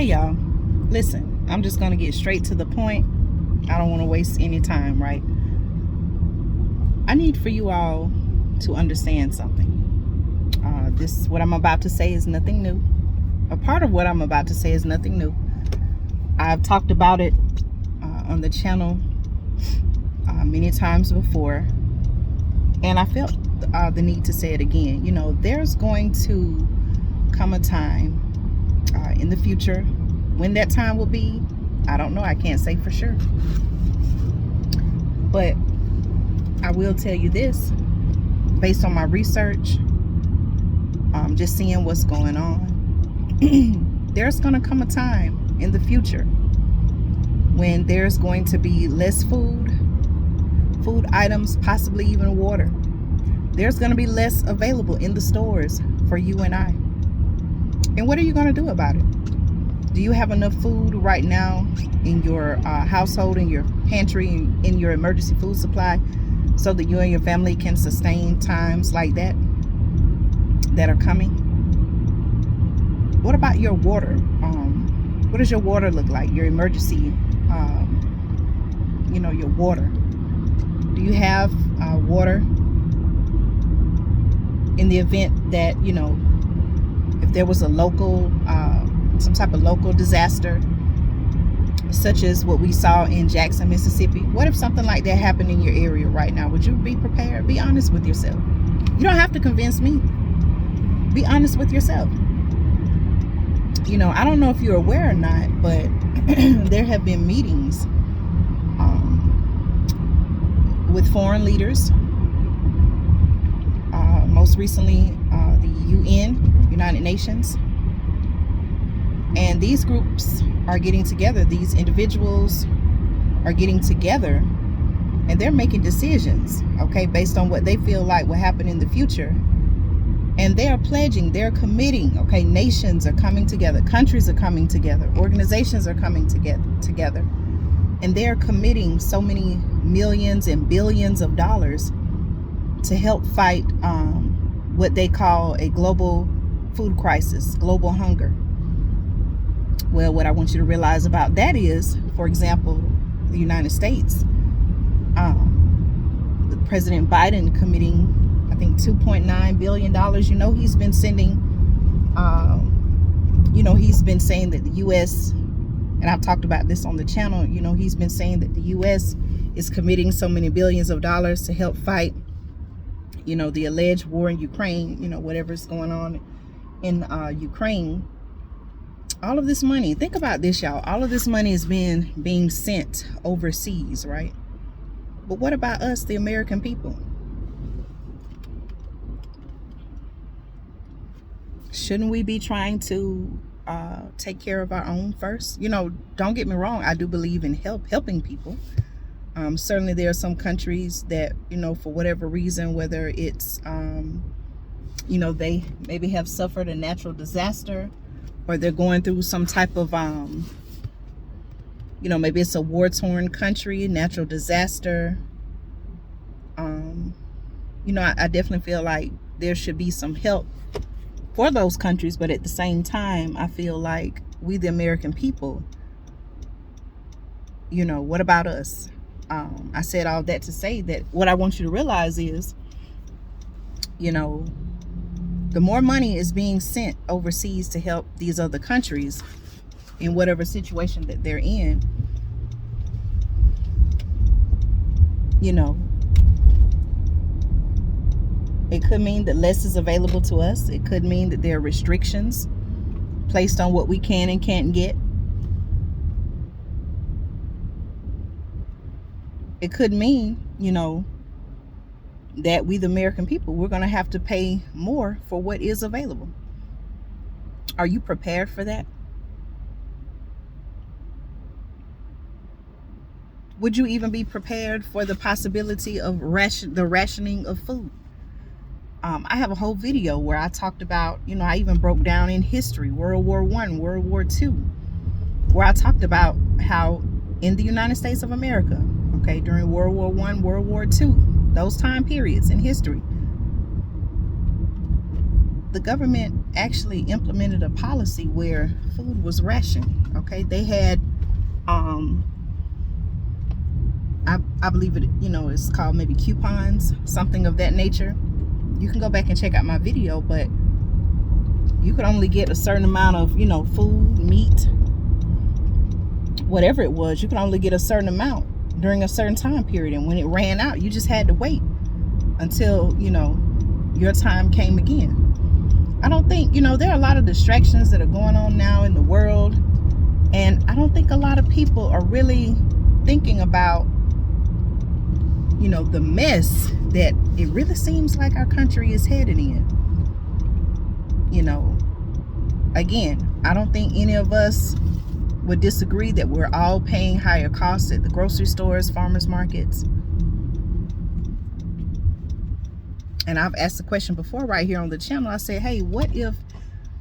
Hey y'all, listen, I'm just gonna get straight to the point. I don't want to waste any time, right? I need for you all to understand something. What I'm about to say is nothing new. A part of what I'm about to say is nothing new. I've talked about it on the channel many times before, and I felt the need to say it again. You know, there's going to come a time in the future. When that time will be, I don't know. I can't say for sure. But I will tell you this, based on my research, just seeing what's going on, there's going to come a time in the future when there's going to be less food items, possibly even water. There's going to be less available in the stores for you and I. And what are you going to do about it? Do you have enough food right now in your household, in your pantry, in your emergency food supply, so that you and your family can sustain times like that are coming? What about your water? What does your water look like? Your emergency, your water. Do you have water in the event that, if there was a local, some type of local disaster, such as what we saw in Jackson, Mississippi? What if something like that happened in your area right now? Would you be prepared? Be honest with yourself. You don't have to convince me. Be honest with yourself. I don't know if you're aware or not, but there have been meetings with foreign leaders. Most recently, the UN, United Nations. And these groups are getting together. These individuals are getting together, and they're making decisions, okay, based on what they feel like will happen in the future. And they are pledging, they're committing, okay, nations are coming together, countries are coming together, organizations are coming together, and they're committing so many millions and billions of dollars to help fight what they call a global food crisis, global hunger. Well, what I want you to realize about that is, for example, the United States, President Biden committing, I think, $2.9 billion. He's been sending, he's been saying that the U.S., and I've talked about this on the channel, he's been saying that the U.S. is committing so many billions of dollars to help fight, the alleged war in Ukraine, whatever's going on in Ukraine. All of this money, think about this, y'all. All of this money is being sent overseas, right? But what about us, the American people? Shouldn't we be trying to take care of our own first? Don't get me wrong. I do believe in helping people. Certainly there are some countries that, for whatever reason, whether it's, they maybe have suffered a natural disaster, or they're going through some type of, maybe it's a war-torn country, natural disaster. I definitely feel like there should be some help for those countries. But at the same time, I feel like we, the American people, what about us? I said all that to say that what I want you to realize is, the more money is being sent overseas to help these other countries in whatever situation that they're in, it could mean that less is available to us. It could mean that there are restrictions placed on what we can and can't get. It could mean, that we, the American people, we're going to have to pay more for what is available. Are you prepared for that? Would you even be prepared for the possibility of the rationing of food? I have a whole video where I talked about, I even broke down in history, World War I, World War II, where I talked about how in the United States of America, okay, during World War I, World War II, those time periods in history, the government actually implemented a policy where food was rationed. Okay, they had I believe it, it's called maybe coupons, something of that nature. You can go back and check out my video, but you could only get a certain amount of, food, meat, whatever it was. You could only get a certain amount during a certain time period. And when it ran out, you just had to wait until, your time came again. I don't think, there are a lot of distractions that are going on now in the world. And I don't think a lot of people are really thinking about, the mess that it really seems like our country is headed in. Again, I don't think any of us would disagree that we're all paying higher costs at the grocery stores, farmers markets. And I've asked the question before right here on the channel. I said, hey, what if,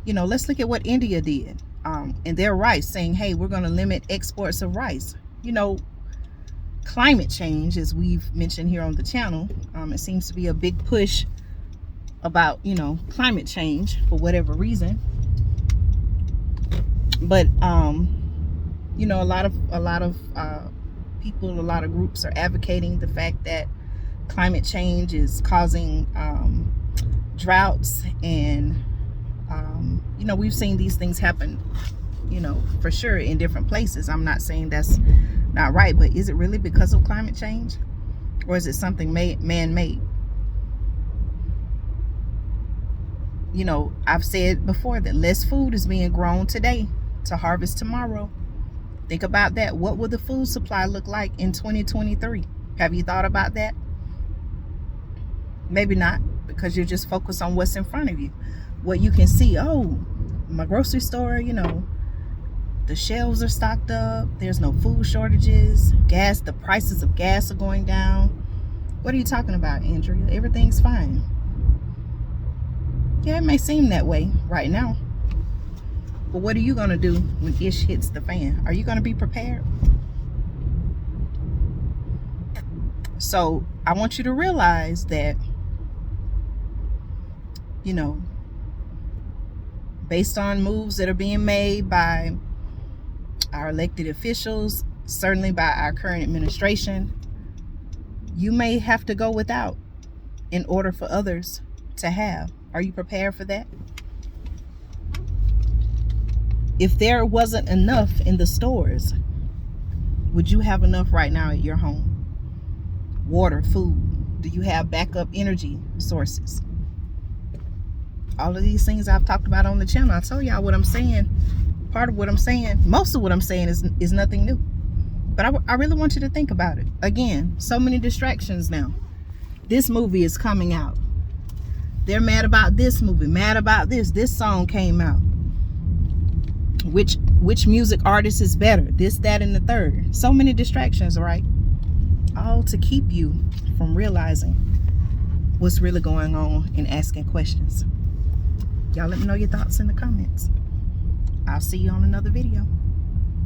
let's look at what India did and their rice, saying, hey, we're going to limit exports of rice. Climate change, as we've mentioned here on the channel, it seems to be a big push about, climate change for whatever reason. But, a lot of people, a lot of groups are advocating the fact that climate change is causing droughts, and we've seen these things happen, for sure in different places. I'm not saying that's not right, but is it really because of climate change, or is it something man-made? I've said before that less food is being grown today to harvest tomorrow. Think about that. What will the food supply look like in 2023? Have you thought about that? Maybe not, because you're just focused on what's in front of you, what you can see. Oh, my grocery store, the shelves are stocked up, there's no food shortages, the prices of gas are going down. What are you talking about, Andrea? Everything's fine. Yeah, it may seem that way right now, but what are you going to do when ish hits the fan? Are you going to be prepared? So I want you to realize that, based on moves that are being made by our elected officials, certainly by our current administration, you may have to go without in order for others to have. Are you prepared for that? If there wasn't enough in the stores, would you have enough right now at your home? Water, food. Do you have backup energy sources? All of these things I've talked about on the channel. I told y'all what I'm saying. Part of what I'm saying, most of what I'm saying is nothing new. But I really want you to think about it. Again, so many distractions now. This movie is coming out. They're mad about this movie, mad about this. This song came out. Which music artist is better? This, that, and the third. So many distractions, right? All to keep you from realizing what's really going on and asking questions. Y'all let me know your thoughts in the comments. I'll see you on another video.